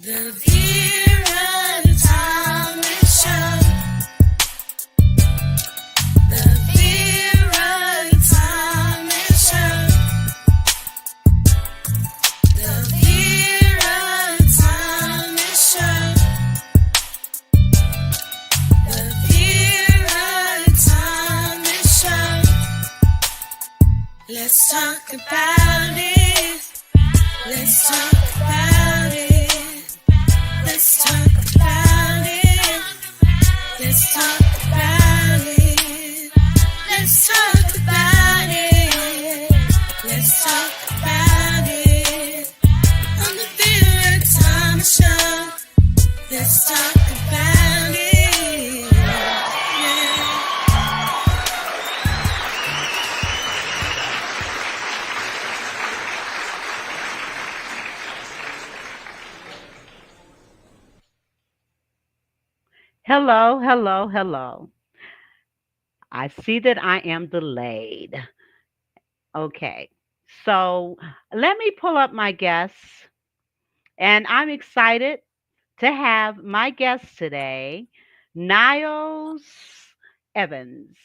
The Vera Thomas Show. The Vera Thomas Show. The Vera Thomas Show. The Vera Thomas Show. Let's talk about it. Let's talk about it. Let's talk about it. Let's talk about it. Let's talk about it. Let's talk about it. On the Vera Thomas Show. Let's talk about it. Yeah. Hello, hello, hello. I see that I am delayed. Okay. So let me pull up my guests, and I'm excited to have my guest today, Nyles Evans.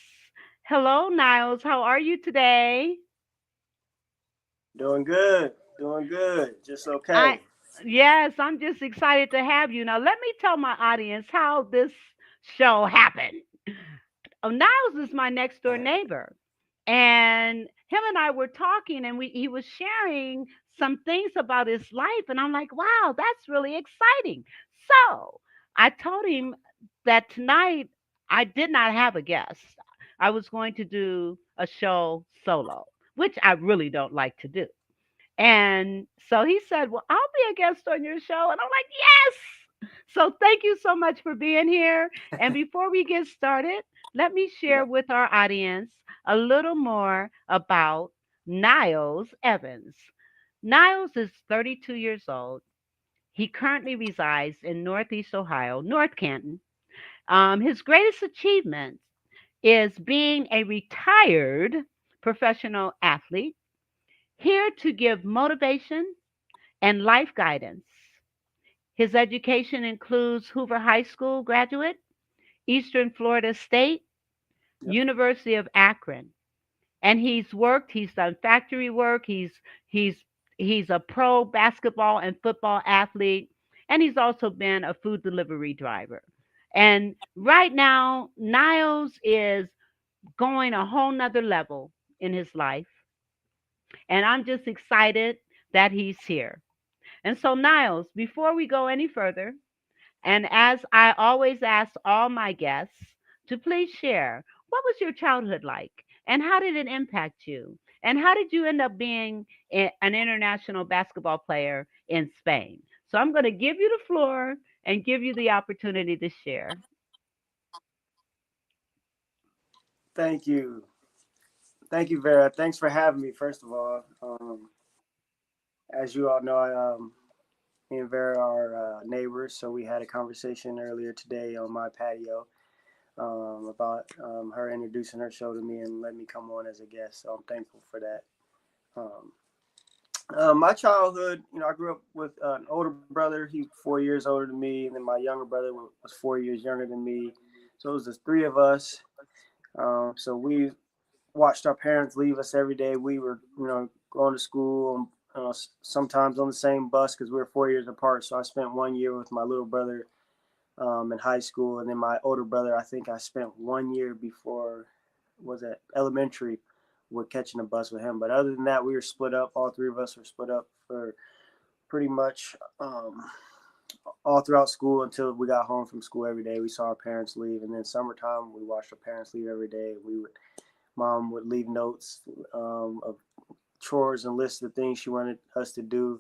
Hello, Nyles. How are you today? Doing good. Doing good. Just I okay. yes, I'm just excited to have you. Now, let me tell my audience how this show happened. Niles is my next door neighbor, and him and I were talking, and he was sharing some things about his life, and I'm like, wow, that's really exciting. So I told him that tonight I did not have a guest. I was going to do a show solo, which I really don't like to do. And so he said, well, I'll be a guest on your show. And I'm like, yes. So thank you so much for being here. And before we get started, let me share Yep. with our audience a little more about Niles Evans. Niles is 32 years old. He currently resides in Northeast Ohio, North Canton. His greatest achievement is being a retired professional athlete, here to give motivation and life guidance. His education includes Hoover High School graduate, Eastern Florida State, Yep. University of Akron. And he's done factory work, he's he's a pro basketball and football athlete, and he's also been a food delivery driver. And right now, Niles is going a whole nother level in his life. And I'm just excited that he's here. And so, Niles, before we go any further, and as I always ask all my guests to please share, what was your childhood like? And how did it impact you? And how did you end up being an international basketball player in Spain? So I'm going to give you the floor and give you the opportunity to share. Thank you. Thank you, Vera. Thanks for having me, first of all. As you all know, me and Vera are neighbors, so we had a conversation earlier today on my patio about her introducing her show to me and letting me come on as a guest. So I'm thankful for that. Um, my childhood, I grew up with an older brother. He's 4 years older than me, and then my younger brother was 4 years younger than me. So it was just three of us. So we watched our parents leave us every day. We were, going to school, sometimes on the same bus because we were 4 years apart. So I spent 1 year with my little brother in high school, and then my older brother, I think I spent 1 year before, was it elementary, with catching a bus with him. But other than that, we were split up. All three of us were split up for pretty much all throughout school until we got home from school every day. We saw our parents leave, and then summertime we watched our parents leave every day. Mom would leave notes of chores and lists of things she wanted us to do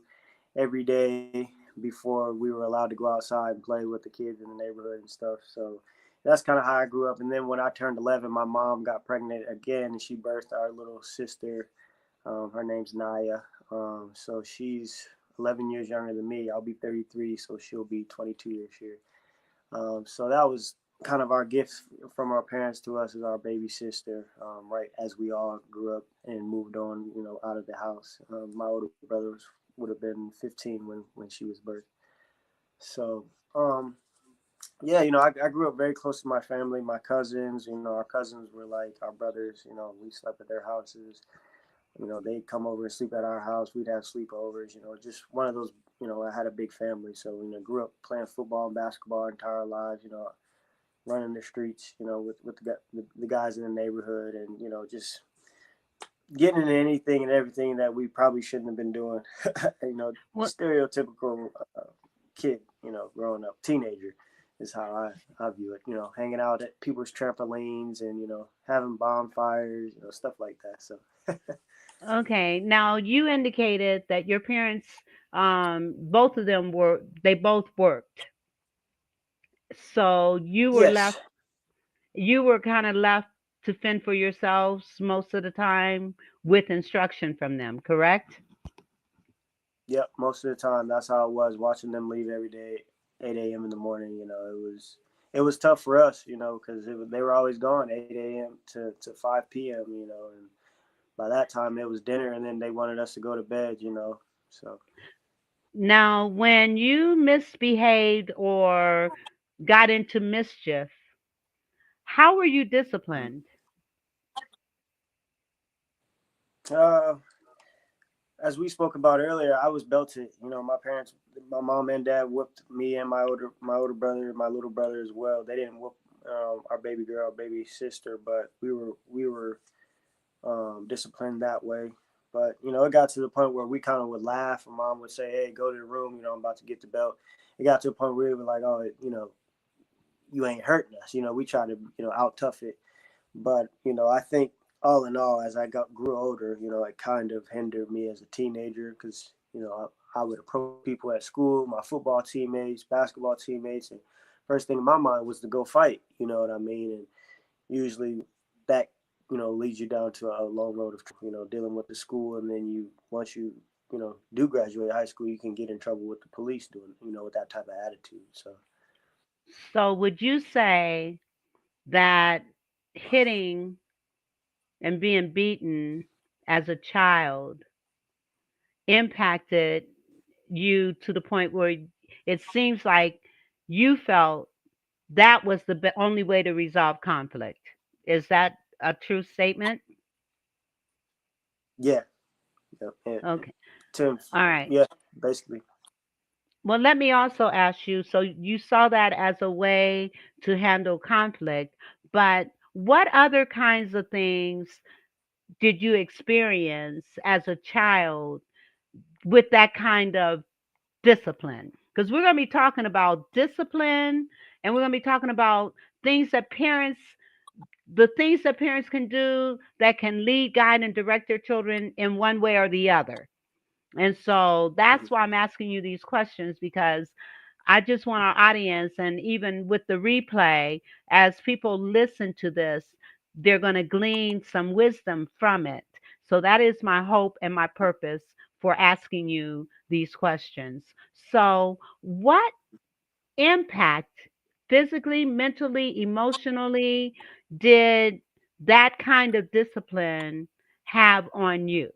every day before we were allowed to go outside and play with the kids in the neighborhood and stuff. So that's kind of how I grew up. And then when I turned 11, my mom got pregnant again, and she birthed our little sister. Her name's Naya. So she's 11 years younger than me. I'll be 33, so she'll be 22 this year. So that was kind of our gift from our parents to us as our baby sister, right as we all grew up and moved on, out of the house. My older brother would have been 15 when she was birthed. So, yeah, I grew up very close to my family, my cousins. Our cousins were like our brothers. We slept at their houses. They'd come over and sleep at our house. We'd have sleepovers. Just one of those. I had a big family, so grew up playing football and basketball our entire lives. Running the streets. With the guys in the neighborhood, and just getting into anything and everything that we probably shouldn't have been doing. Well, Stereotypical kid. Growing up, teenager is how I view it. Hanging out at people's trampolines and having bonfires, stuff like that. So okay. Now you indicated that your parents, both of them they both worked. So yes, you were kind of left to fend for yourselves most of the time with instruction from them, correct? yep. Most of the time, that's how it was. Watching them leave every day, 8 a.m. in the morning. It was tough for us. Because they were always gone 8 a.m. to 5 p.m. And by that time it was dinner, and then they wanted us to go to bed. So Now, when you misbehaved or got into mischief, how were you disciplined? uh, as we spoke about earlier, I was belted. My mom and dad whooped me and my older brother, my little brother as well. They didn't whoop our baby girl, baby sister, but we were disciplined that way. But it got to the point where we kind of would laugh, and mom would say, "Hey, go to the room. I'm about to get the belt." It got to a point where we were like, "Oh, you ain't hurting us." We tried to out tough it. But I think all in all, as I grew older, it kind of hindered me as a teenager because I would approach people at school, my football teammates, basketball teammates, and first thing in my mind was to go fight. You know what I mean? And usually that leads you down to a long road of dealing with the school, and then once you do graduate high school, you can get in trouble with the police doing with that type of attitude. So So, would you say that hitting and being beaten as a child impacted you to the point where it seems like you felt that was the only way to resolve conflict? Is that a true statement? yeah, yeah, and Okay. Tim, All right. yeah, basically. Well, let me also ask you, so you saw that as a way to handle conflict, but what other kinds of things did you experience as a child with that kind of discipline? Because we're going to be talking about discipline, and we're going to be talking about things that parents, the things that parents can do that can lead, guide, and direct their children in one way or the other. And so that's why I'm asking you these questions, because I just want our audience, and even with the replay, as people listen to this, they're going to glean some wisdom from it. So that is my hope and my purpose for asking you these questions. So, what impact, physically, mentally, emotionally, did that kind of discipline have on you?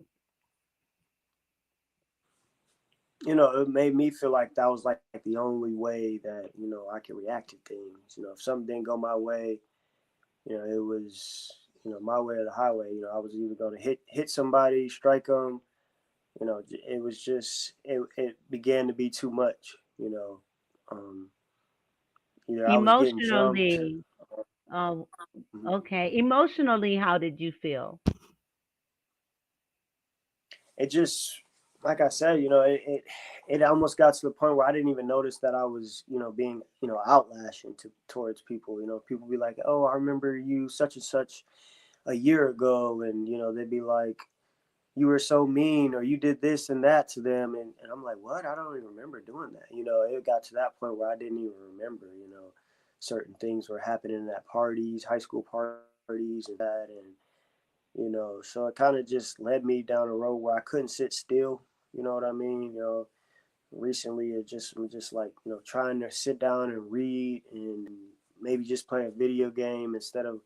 It made me feel like that was like the only way that I could react to things. If something didn't go my way, it was my way or the highway. I was either going to hit somebody, strike them. It was just it began to be too much. Um, Either I was getting jumped. Emotionally, oh, Mhm. okay. Emotionally, how did you feel? It just, like I said, it almost got to the point where I didn't even notice that I was being outlashing towards people. People be like, "Oh, I remember you such and such a year ago," and they'd be like, "You were so mean," or "You did this and that to them," and I'm like, "What? I don't even remember doing that." It got to that point where I didn't even remember. Certain things were happening at parties, high school parties, and that, and so it kind of just led me down a road where I couldn't sit still. You know what I mean? Recently I'm just like trying to sit down and read and maybe just play a video game instead of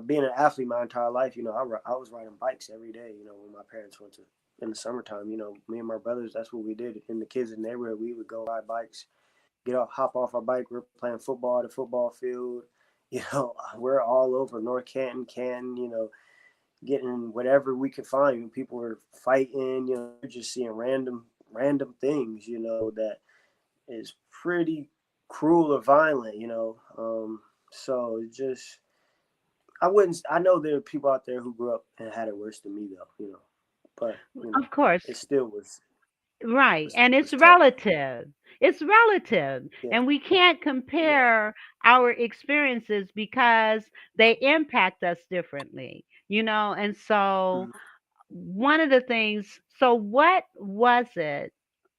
being an athlete my entire life. I was riding bikes every day. When my parents went to in the summertime. Me and my brothers, that's what we did. And the kids in the neighborhood, we would go ride bikes, hop off our bike. We're playing football at a football field. We're all over North Canton, getting whatever we could find. People were fighting, just seeing random things, that is pretty cruel or violent, so just I wouldn't. I know there are people out there who grew up and had it worse than me, though. But Of course. it still Right. And it's was tough. relative. It's relative. Yeah. And we can't Yeah. compare our experiences because they impact us differently, And so, Mhm. one of the things, so what was it?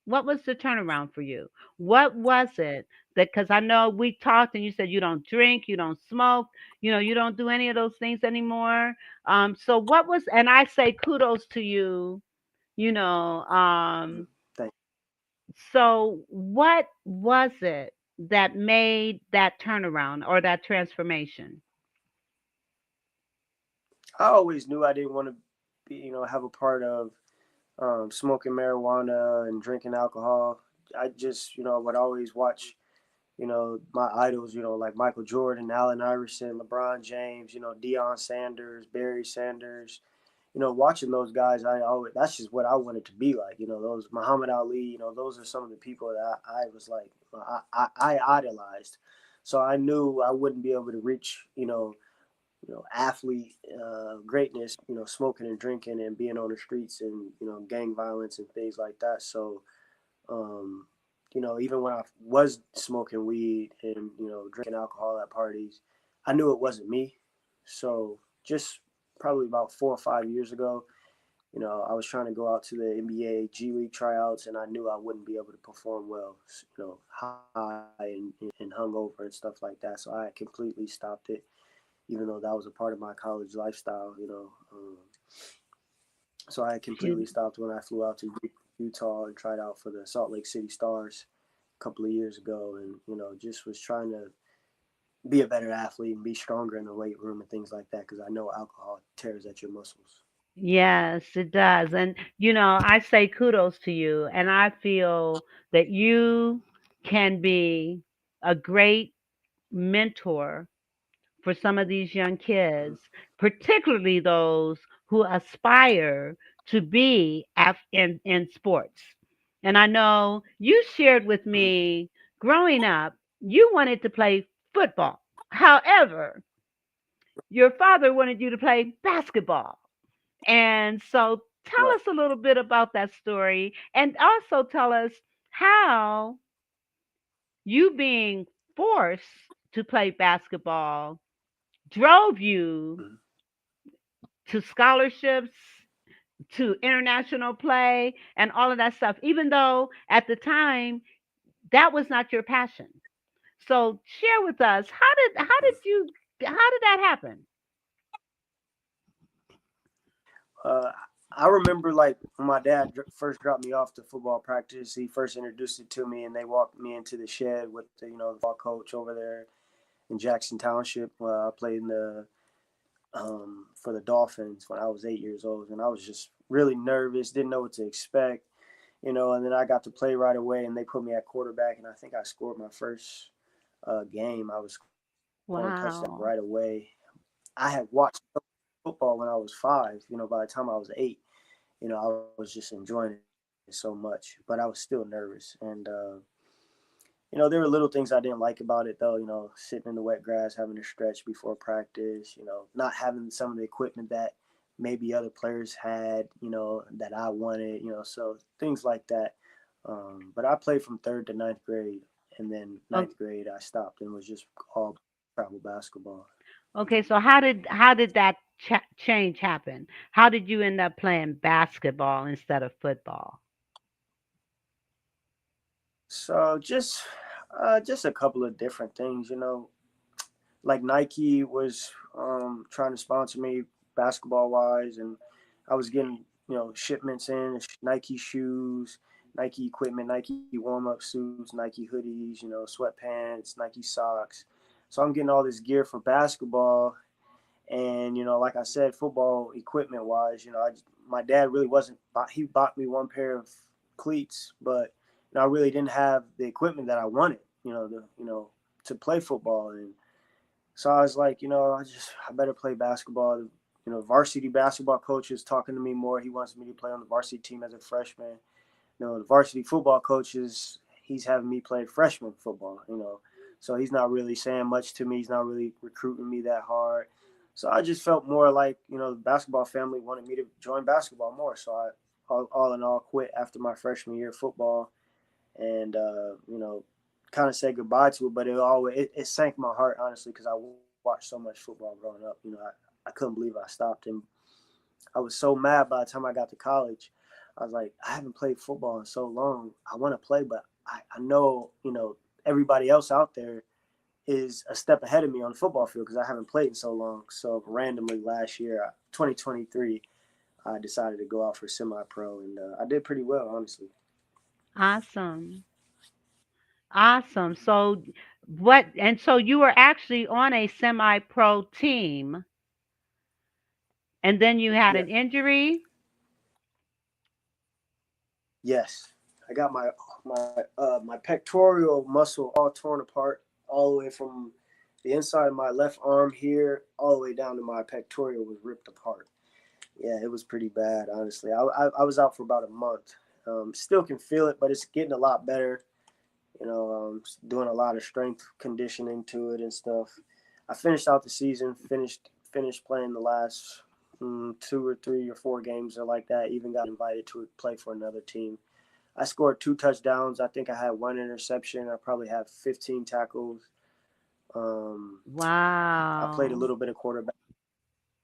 What was the turnaround for you? What was it that, because I know we talked and you said you don't drink, you don't smoke, you don't do any of those things anymore. So what was, and I say kudos to you, you know, Mhm. um, Thank. so what was it that made that turnaround or that transformation? I always knew I didn't want to be, have a part of smoking marijuana and drinking alcohol. I just, would always watch, my idols, like Michael Jordan, Allen Iverson, LeBron James, Deion Sanders, Barry Sanders. Watching those guys, that's just what I wanted to be like. Those Muhammad Ali. Those are some of the people that I was like, I idolized. So I knew I wouldn't be able to reach, athlete greatness, smoking and drinking and being on the streets and gang violence and things like that. So, um, even when I was smoking weed and drinking alcohol at parties, I knew it wasn't me. So just probably about 4 or 5 years ago, I was trying to go out to the NBA G League tryouts, and I knew I wouldn't be able to perform well, high and hungover and stuff like that. So I completely stopped it, even though that was a part of my college lifestyle. So I completely stopped when I flew out to Utah and tried out for the Salt Lake City Stars a couple of years ago, and just was trying to be a better athlete and be stronger in the weight room and things like that because I know alcohol tears at your muscles. Yes, it does. And, I say kudos to you. And I feel that you can be a great mentor for some of these young Mm-hmm. kids, particularly those who aspire to be in sports. And I know you shared with Mm-hmm. me growing up, you wanted to play football. However, your father wanted you to play basketball. And so tell Right. us a little bit about that story and also tell us how you being forced to play basketball drove you Mm-hmm. to scholarships, to international play, and all of that stuff, even though at the time that was not your passion. So share with us how did that happen? Uh, I remember like when my dad first dropped me off to football practice. He first introduced it to me, and they walked me into the shed with the ball coach over there in Jackson Township. I played in the for the Dolphins when I was 8 years old, and I was just really nervous, didn't know what to expect, And then I got to play right away, and they put me at quarterback, and I think I scored my first game. I was scoring touchdowns right Wow. away. I had watched football when I was 5. By the time I was 8, I was just enjoying it so much, but I was still nervous. And, there were little things I didn't like about it, though, sitting in the wet grass, having to stretch before practice, not having some of the equipment that maybe other players had, that I wanted, so things like that. But I played from third to ninth grade, and then O- ninth grade I stopped and was just all travel basketball. Okay, so how did that change happen? How did you end up playing basketball instead of football? So just a couple of different things, like Nike was trying to sponsor me basketball wise, and I was getting shipments in Nike shoes, Nike equipment, Nike warm up suits, Nike hoodies, sweatpants, Nike socks. So I'm getting all this gear for basketball, and like I said, football equipment wise, my dad really wasn't. He bought me one pair of cleats, but I really didn't have the equipment that I wanted. To play football, and so I was like, I better play basketball. Varsity basketball coach is talking to me more. He wants me to play on the varsity team as a freshman. The varsity football coach he's having me play freshman football. So he's not really saying much to me. He's not really recruiting me that hard. So I just felt more like the basketball family wanted me to join basketball more. So I all in all quit after my freshman year of football, and kind of said goodbye to it. But it sank my heart, honestly, because I watched so much football growing up. I couldn't believe I stopped, and I was so mad by the time I got to college. I was like, I haven't played football in so long. I want to play, but I know everybody else out there is a step ahead of me on the football field because I haven't played in so long. So randomly last year, 2023, I decided to go out for semi-pro, and I did pretty well, honestly. Awesome. Awesome. So so you were actually on a semi-pro team and then you had Yeah. an injury? Yes, I got my pectoral muscle all torn apart, all the way from the inside of my left arm here, all the way down to my pectoral was ripped apart. Yeah, it was pretty bad, honestly. I was out for about a month. Still can feel it, but it's getting a lot better. Doing a lot of strength conditioning to it and stuff. I finished out the season, finished playing the last 2 or 3 or 4 games or like that. Even got invited to play for another team. I scored 2 touchdowns. I think I had 1 interception. I probably had 15 tackles. I played a Wow. little bit of quarterback.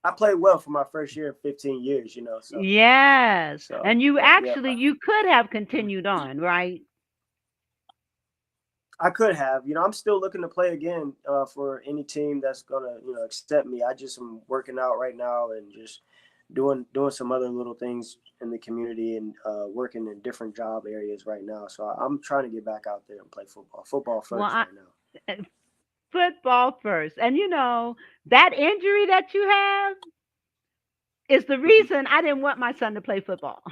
I played well for my first year in 15 years. Yes. So And yeah, you could have continued on, right? I could have. I'm still looking to play again for any team that's gonna accept me. I just am working out right now and just doing some other little things in the community and working in different job areas right now. So I'm trying to get back out there and play football. Football Well, first right now. uh, football first. And that injury that you have is the Hmm. reason I didn't want my son to play football.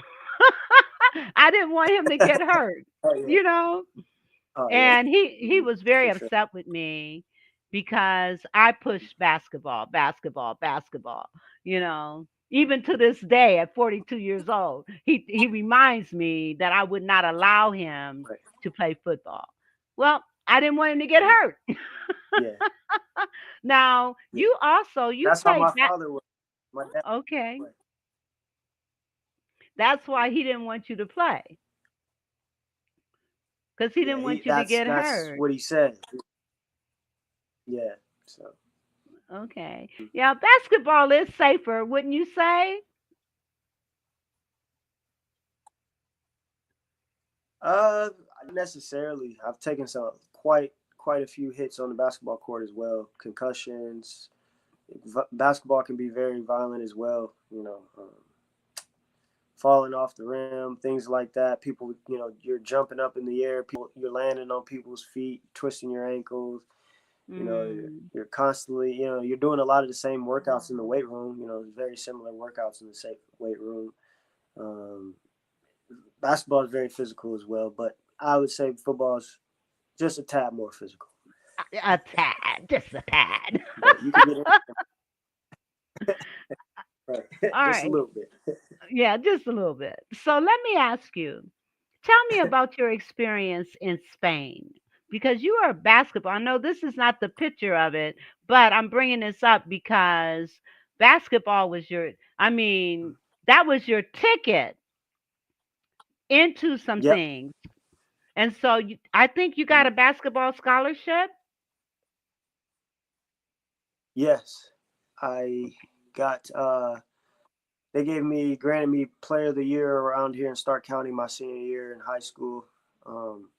I didn't want him to get hurt, Oh yeah. you know? Oh yeah. And he Hmm. was very For sure. upset with me because I pushed basketball, basketball, basketball, Even to this day at 42 years old, he reminds me that I would not allow him Right. to play football. Well, I didn't want him to get Hmm. hurt. Yeah. Now, Yeah. you That's how played my that. father was. My dad Okay. was. That's why he didn't want you to play because he Yeah. didn't He want you to that's get that's hurt. what he said. Yeah. So. Okay. Yeah, basketball is safer, wouldn't you say? Not necessarily. I've taken some quite a few hits on the basketball court as well. Concussions. Basketball can be very violent as well. Falling off the rim, things like that. People, you're jumping up in the air. You're landing on people's feet, twisting your ankles. Mm. You're constantly, you're doing a lot of the same workouts in the weight room. Very similar workouts in the same weight room. Um, Basketball is very physical as well, but I would say football is just a tad more physical. A tad, just a tad. But you can get it right, All just a right. little bit. Yeah, just a little bit. So let me ask you, tell me about your experience in Spain because you are basketball. I know this is not the picture of it, but I'm bringing this up because basketball was I mean, that was your ticket into some Yep. things. And so I think you got Mhm. a basketball scholarship. Yes, I got. They granted me Player of the Year around here in Stark County my senior year in high school, um,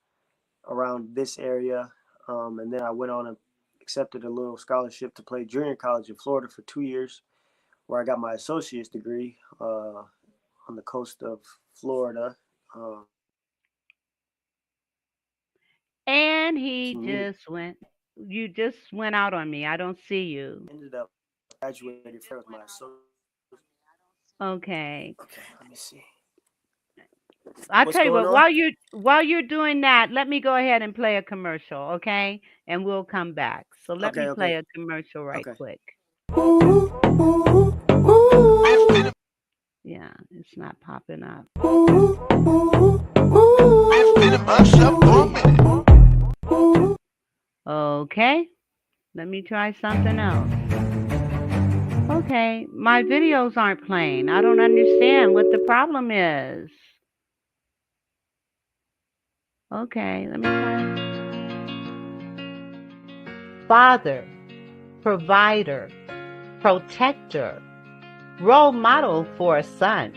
around this area, and then I went on and accepted a little scholarship to play junior college in Florida for 2 years, where I got my associate's degree on the coast of Florida. And Community you just went out on me. I don't see you. ended up graduated from there with my associate. Okay. Okay, let me see. I'll What's tell you going what, on? while you're doing that, let me go ahead and play a commercial, okay? And we'll come back. So let me Okay, okay, play a commercial right okay. quick. Yeah, it's not popping up. Okay, let me try something else. Okay, my videos aren't playing. I don't understand what the problem is. Okay, let me try. Father, provider, protector, role model for a son.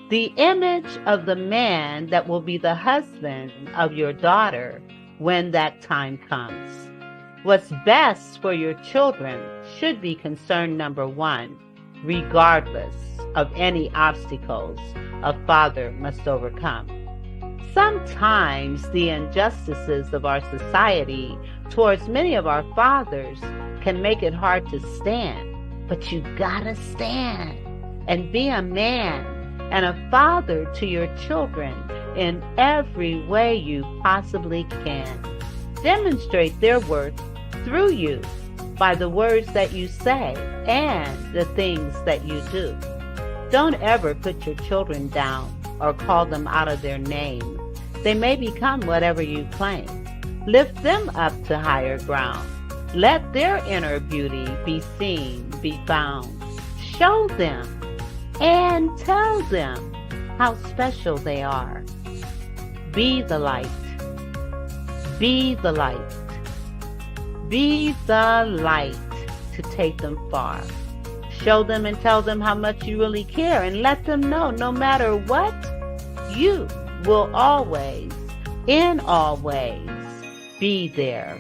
The image of the man that will be the husband of your daughter when that time comes. What's best for your children should be concern number one, regardless of any obstacles a father must overcome. Sometimes the injustices of our society towards many of our fathers can make it hard to stand, but you gotta stand and be a man and a father to your children in every way you possibly can. Demonstrate their worth through you by the words that you say and the things that you do. Don't ever put your children down or call them out of their name. They may become whatever you claim. Lift them up to higher ground. Let their inner beauty be seen, be found. Show them and tell them how special they are. Be the light. Be the light. Be the light to take them far. Show them and tell them how much you really care, and let them know no matter what, you will always, in all ways, be there.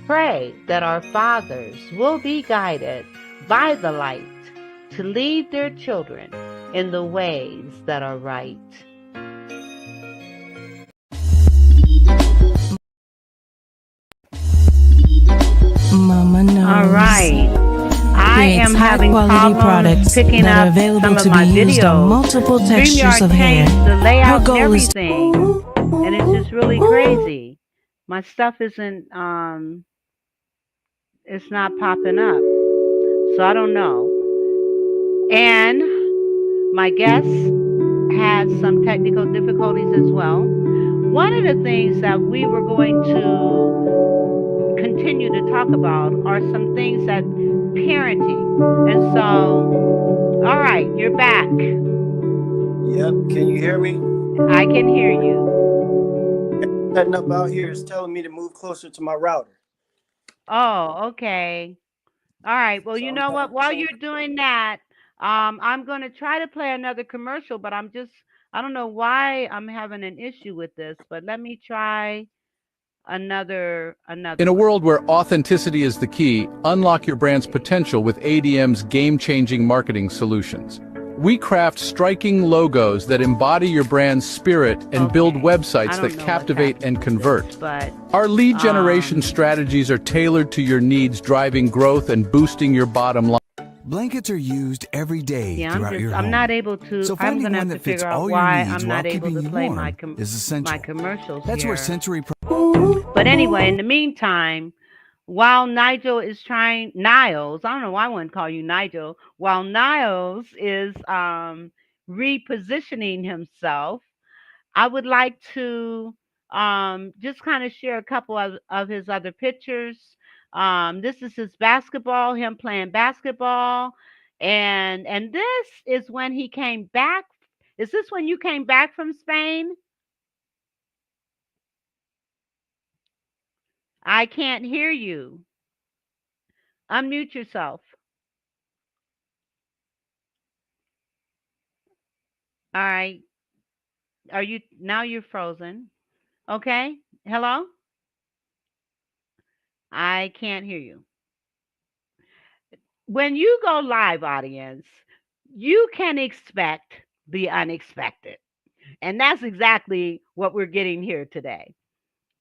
Pray that our fathers will be guided by the light to lead their children in the ways that are right. Mama knows. All right. I am Creates having high-quality problems products picking that are up available some of to my be used on videos. multiple textures StreamYard of hair. changed the Her layout and goal is everything, and it's just really crazy. My stuff isn't it's not popping up. So I don't know. And my guest had some technical difficulties as well. One of the things that we were going to continue to talk about are some things that parenting. And so, all right, you're back. Yep. Can you hear me? I can hear you. Setting up out here is telling me to move closer to my router. Oh, okay. All right. Well, So you I'm know having what? the While same. you're doing that, I'm going to try to play another commercial, but I don't know why I'm having an issue with this, but let me try another In a one. world where authenticity is the key, unlock your brand's potential with ADM's game-changing marketing solutions. We craft striking logos that embody your brand's spirit and build Okay. I websites don't that know what's captivate happening and with convert. this, but Our lead generation um, strategies are tailored to your needs, driving growth and boosting your bottom line. Blankets are used every day yeah, throughout your I'm home. not able to. So I'm finding going to one have to that fits figure out all your why needs I'm while not able keeping to you play my warm is essential. commercials That's where here. Sensory But anyway, in the meantime, while Niles, I don't know why I wouldn't call you Nigel, while Niles is repositioning himself, I would like to just kind of share a couple of his other pictures. This is his basketball, him playing basketball. And this is when he came back. Is this when you came back from Spain? I can't hear you. Unmute yourself. All right. Are you now you're frozen? Okay. Hello? I can't hear you. When you go live, audience, you can expect the unexpected. And that's exactly what we're getting here today.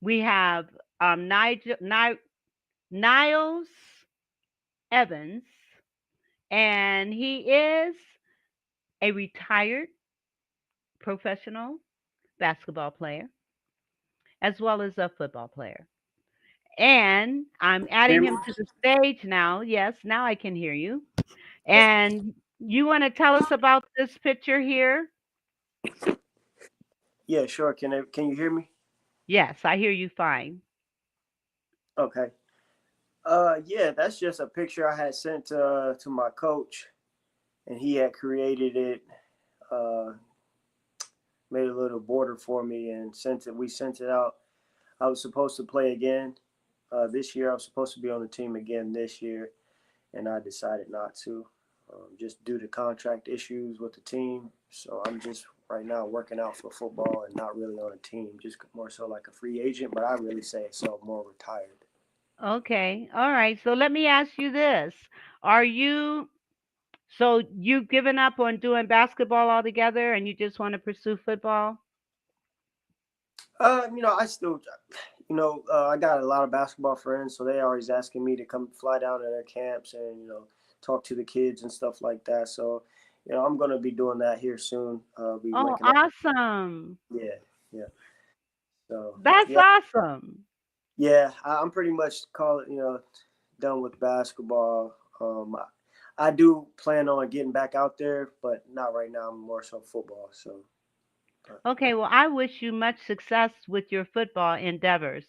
We have Nyles Evans, and he is a retired professional basketball player, as well as a football player. And I'm Hear adding me? him to the stage now. Yes, now I can hear you. And you want to tell us about this picture here? Yeah, sure. Can you hear me? Yes, I hear you fine. Okay. Yeah, that's just a picture I had sent to my coach, and he had created it, uh, made a little border for me, and sent it. We sent it out. I was supposed to play again this year. I was supposed to be on the team again this year, and I decided not to, just due to contract issues with the team. So I'm just right now working out for football and not really on a team, just more so like a free agent. But I really say so more retired. Okay. All right. So let me ask you this. Are you so you've given up on doing basketball altogether and you just want to pursue football? I still, I got a lot of basketball friends, so they always asking me to come fly down to their camps and talk to the kids and stuff like that. So, I'm gonna be doing that here soon. Be Oh, linking up. awesome. Yeah, yeah. So That's yeah, awesome. yeah. I'm pretty much done with basketball. I do plan on getting back out there, but not right now. I'm more so football. So, but Okay, well, I wish you much success with your football endeavors.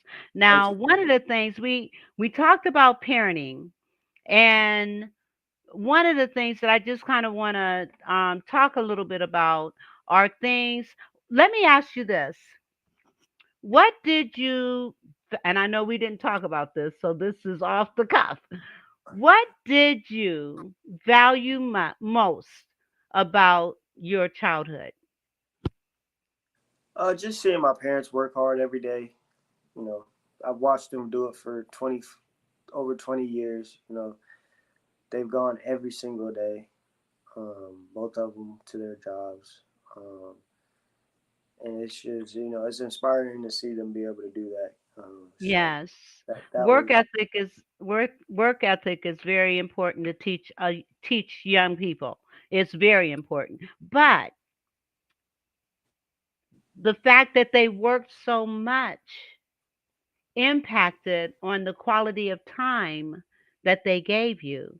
thank Now, you. one of the things we talked about parenting, and one of the things that I just kind of want to talk a little bit about are things. Let me ask you this: what did you? And I know we didn't talk about this, so this is off the cuff. What did you value most about your childhood? Just seeing my parents work hard every day. You know, I've watched them do it for over 20 years. They've gone every single day, both of them to their jobs. And it's just, it's inspiring to see them be able to do that. So Yes. that was, Work ethic is very important to teach young people. It's very important. But the fact that they worked so much impacted on the quality of time that they gave you.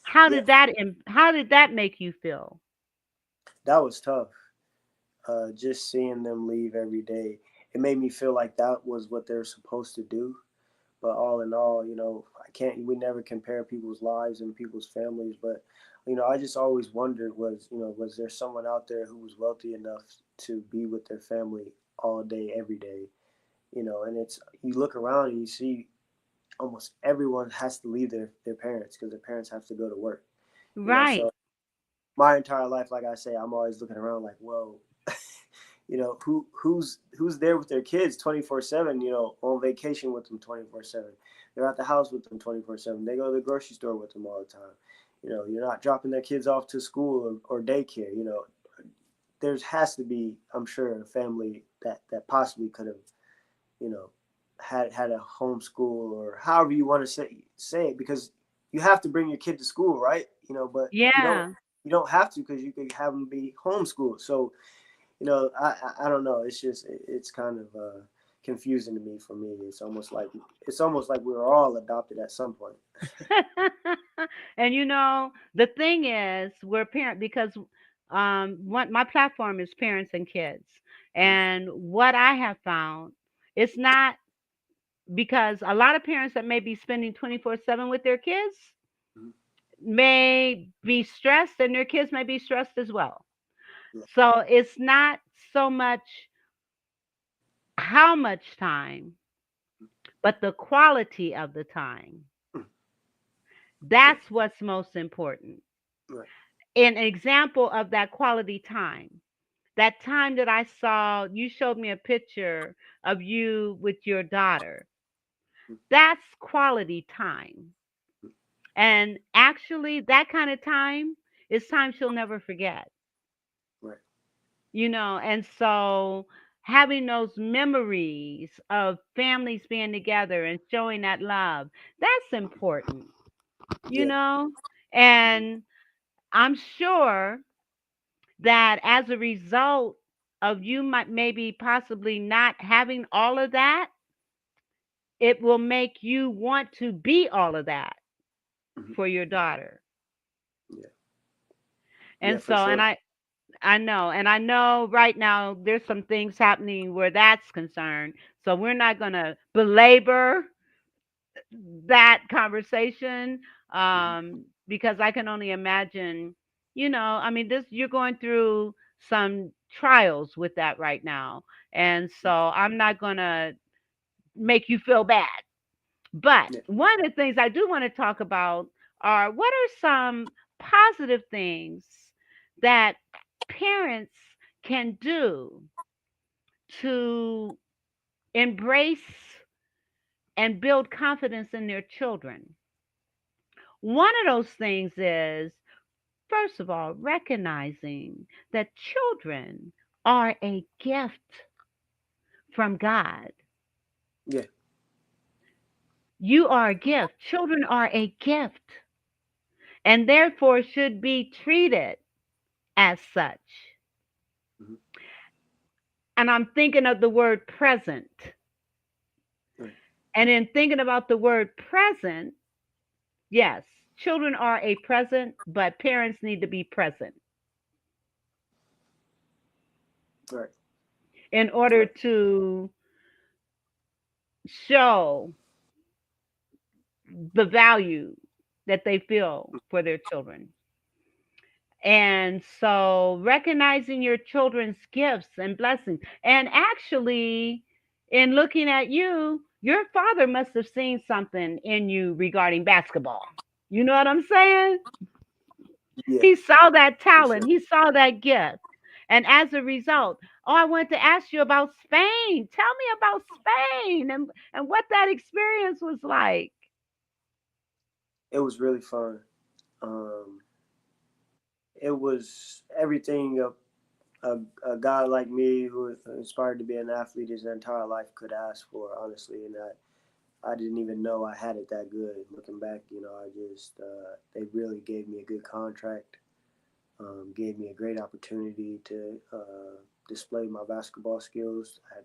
yeah, How did that make you feel? that was tough. Just seeing them leave every day, it made me feel like that was what they're supposed to do. But all in all, I can't. We never compare people's lives and people's families. But I just always wondered was there someone out there who was wealthy enough to be with their family all day, every day? And it's you look around and you see almost everyone has to leave their parents because their parents have to go to work. Right. So my entire life, like I say, I'm always looking around like, whoa, who's there with their kids 24/7, on vacation with them 24/7. They're at the house with them 24/7. They go to the grocery store with them all the time. You're not dropping their kids off to school or daycare. There has to be, I'm sure, a family that possibly could have, you know, had a homeschool or however you want to say it, because you have to bring your kid to school, right? But Yeah. you don't have to, because you could have them be homeschooled. So I don't know. It's just it's kind of confusing to me. For me, it's almost like we were all adopted at some point. And the thing is, we're parent because what my platform is parents and kids. And what I have found, it's not because a lot of parents that may be spending 24/7 with their kids Mhm. may be stressed and their kids may be stressed as well. Yeah, So it's not so much how much time, but the quality of the time. mm, yeah, That's what's most important. right. An example of that quality time. That time that I saw, you showed me a picture of you with your daughter. Mm, That's quality time. And actually, that kind of time is time she'll never forget, right. And so having those memories of families being together and showing that love, that's important, you Yeah. know? Mhm. And I'm sure that as a result of you might maybe possibly not having all of that, it will make you want to be all of that Mhm. for your daughter. Yeah. Yeah, And for so, and sure. I know right now there's some things happening where that's concerned. So we're not going to belabor that conversation, Mhm. because I can only imagine, I mean, this, you're going through some trials with that right now. And so I'm not going to make you feel bad. But Yeah. one of the things I do want to talk about are what are some positive things that parents can do to embrace and build confidence in their children. One of those things is, first of all, recognizing that children are a gift from God. Yeah. You are a gift. Children are a gift and therefore should be treated as such. Mhm. And I'm thinking of the word present. Right. And in thinking about the word present, yes, children are a present, but parents need to be present Right. in order Right. to show the value that they feel for their children. And so recognizing your children's gifts and blessings. And actually, in looking at you, your father must have seen something in you regarding basketball. You know what I'm saying? Yeah, He saw that for talent, sure. he saw that gift. And as a result, oh, I want to ask you about Spain. Tell me about Spain and what that experience was like. It was really fun. Um, it was everything a guy like me who inspired to be an athlete his entire life could ask for, honestly. And I didn't even know I had it that good. Looking back, I just they really gave me a good contract, gave me a great opportunity to display my basketball skills. I had,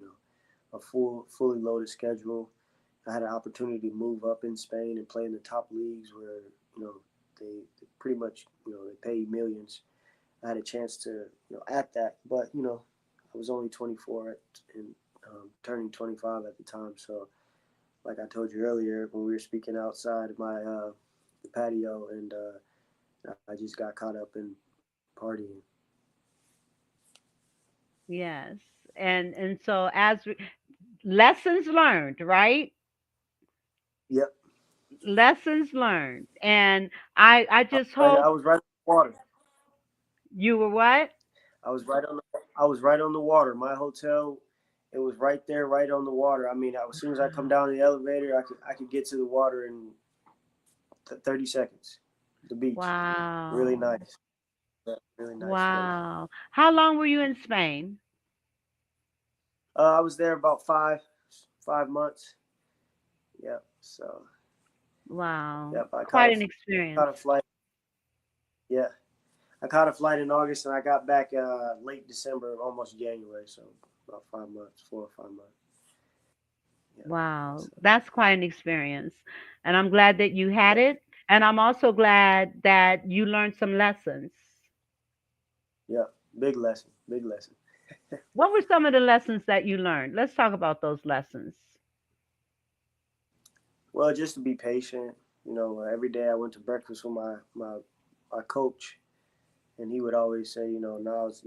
you know, a fully loaded schedule. I had an opportunity to move up in Spain and play in the top leagues where they pretty much they pay millions. I had a chance to at that, but I was only 24 and turning 25 at the time. So like I told you earlier when we were speaking outside of my the patio, and I just got caught up in partying. Yes. And so lessons learned, right? Yep, Lessons learned. And I just I hope was right on the water. you were what? I was right on the water. My hotel, it was right there, right on the water. I mean, as soon as I come Wow. down the elevator, I could get to the water in 30 seconds. The beach, really Wow. nice. Yeah, really nice place. Wow. How long were you in Spain? I was there about 5 months. Yep. So Wow. yep, I Quite an experience. caught a flight. Yeah, I caught a flight in August, and I got back late December, almost January. So about 5 months, 4 or 5 months. Yeah. Wow. So That's quite an experience. And I'm glad that you had yeah, it. And I'm also glad that you learned some lessons. yeah, big lesson, big lesson. What were some of the lessons that you learned? Let's talk about those lessons. Well, just to be patient. Every day I went to breakfast with my coach, and he would always say, Nyles,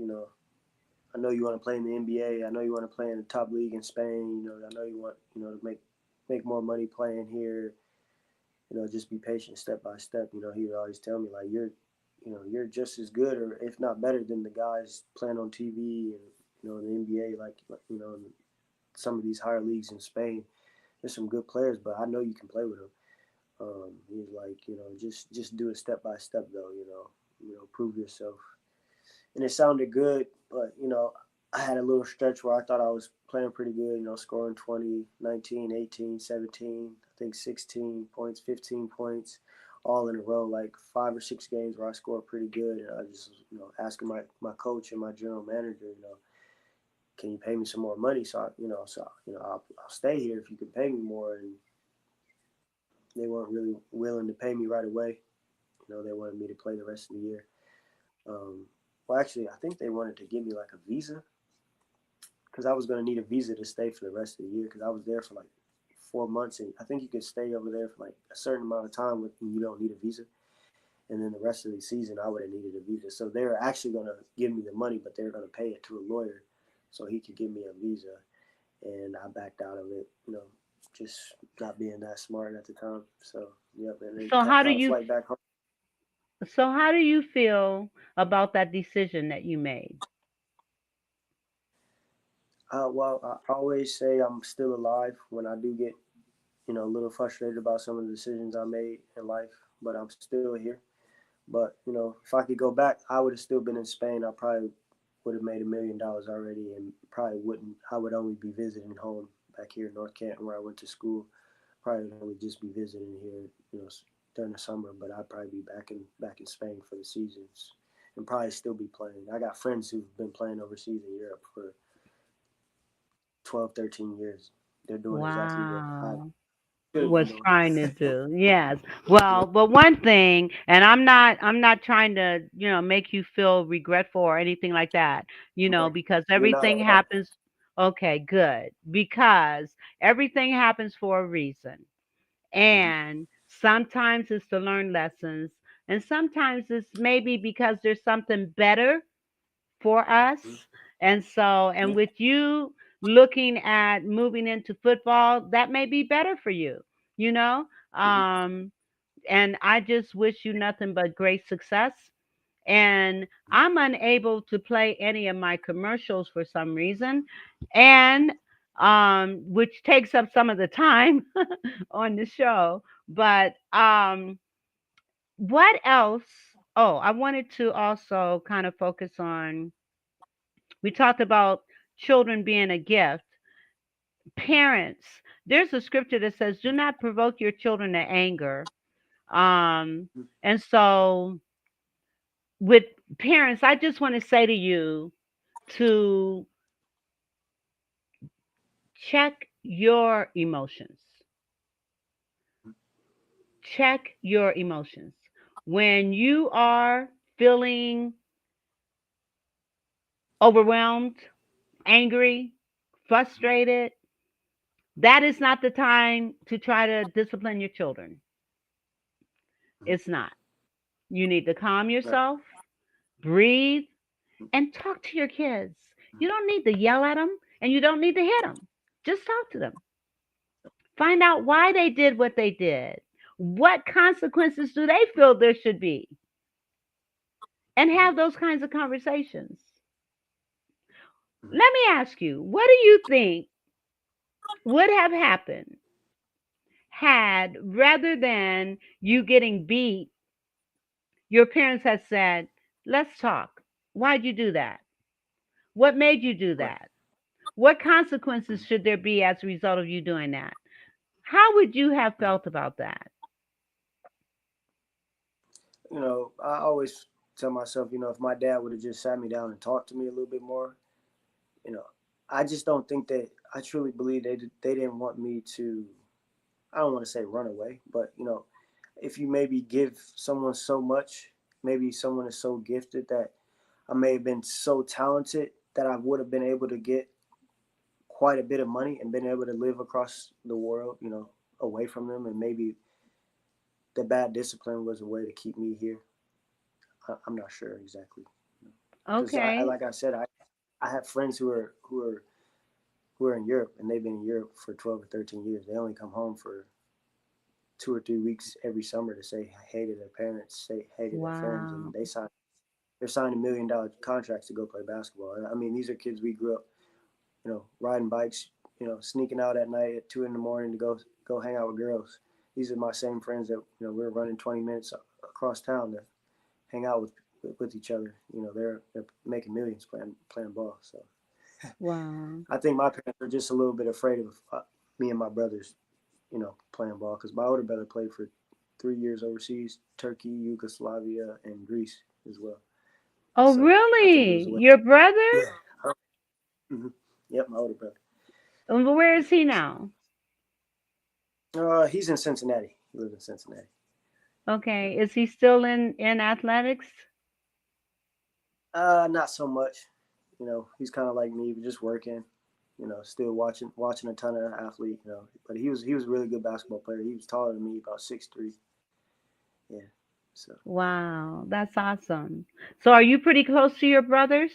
I know you want to play in the NBA. I know you want to play in the top league in Spain. I know you want, to make more money playing here. Just be patient, step by step. He would always tell me like you're just as good, or if not better, than the guys playing on TV and in the NBA, like some of these higher leagues in Spain. There's some good players, but I know you can play with them. He's like, just do it step by step, though. Prove yourself. And it sounded good, but I had a little stretch where I thought I was playing pretty good. Scoring 20, 19, 18, 17, I think 16 points, 15 points, all in a row, like 5 or 6 games where I scored pretty good. And I just, asking my coach and my general manager, can you pay me some more money? I'll stay here if you can pay me more. And they weren't really willing to pay me right away. They wanted me to play the rest of the year. Um, well, actually, I think they wanted to give me like a visa because I was going to need a visa to stay for the rest of the year because I was there for like 4 months. And I think you could stay over there for like a certain amount of time when you don't need a visa. And then the rest of the season, I would have needed a visa. So they were actually going to give me the money, but they were going to pay it to a lawyer so he could give me a visa. And I backed out of it, just not being that smart at the time. So, yep, and then So how do caught a you flight back home. so how do you feel about that decision that you made? Well, I always say I'm still alive when I do get, a little frustrated about some of the decisions I made in life, but I'm still here. But, if I could go back, I would have still been in Spain. I probably would have made $1 million already and probably wouldn't, I would only be visiting home back here in North Canton where I went to school. Probably would only just be visiting here, during the summer, but I'd probably be back in Spain for the seasons and probably still be playing. I got friends who've been playing overseas in Europe for 12, 13 years. They're doing exactly what I Wow. should have been Was doing. trying to do. Yes. Yeah. Well, but one thing, and I'm not trying to, make you feel regretful or anything like that, Okay. because You're not everything at all. happens. Okay, good. Because everything happens for a reason. Mm-hmm. And sometimes it's to learn lessons, and sometimes it's maybe because there's something better for us. Mm-hmm. And so, Yeah. and with you looking at moving into football, that may be better for you, you know? Mm-hmm. Um, and I just wish you nothing but great success. And I'm unable to play any of my commercials for some reason, and which takes up some of the time on the show. But what else? Oh, I wanted to also kind of focus on, we talked about children being a gift. Parents, there's a scripture that says, "Do not provoke your children to anger." Um, and so, with parents, I just want to say to you to check your emotions. Check your emotions. When you are feeling overwhelmed, angry, frustrated, that is not the time to try to discipline your children. It's not. You need to calm Right. yourself, breathe, and talk to your kids. You don't need to yell at them and you don't need to hit them. Just talk to them. Find out why they did what they did. What consequences do they feel there should be? And have those kinds of conversations. Let me ask you, what do you think would have happened had, rather than you getting beat, your parents had said, "Let's talk. Why'd you do that? What made you do Right. that? What consequences should there be as a result of you doing that?" How would you have felt about that? I always tell myself, if my dad would have just sat me down and talked to me a little bit more, you know, I just don't think that I truly believe they didn't want me to. I don't want to say run away, but if you maybe give someone so much, maybe someone is so gifted that I may have been so talented that I would have been able to get quite a bit of money and been able to live across the world, away from them, and maybe the bad discipline was a way to keep me here. I'm not sure exactly because Okay. like I said, I have friends who are in Europe and they've been in Europe for 12 or 13 years. They only come home for 2 or 3 weeks every summer to say hey to their parents, say hey to their friends, Wow. and they're signing $1 million contracts to go play basketball. I mean, these are kids we grew up, riding bikes, sneaking out at night at 2 in the morning to go hang out with girls. These are my same friends that we are running 20 minutes across town to hang out with each other. They're making millions playing ball. So Wow. I think my parents are just a little bit afraid of me and my brothers, playing ball because my older brother played for 3 years overseas, Turkey, Yugoslavia, and Greece as well. Oh, So I think it was really? a way. Your brother? Yeah. hmm Yep, my older brother. Where is he now? He's in Cincinnati. He lives in Cincinnati. Okay. Is he still in athletics? Not so much. He's kind of like me, just working. Still watching a ton of athlete. But he was a really good basketball player. He was taller than me, about 6'3". Yeah. So Wow, that's awesome. So are you pretty close to your brothers?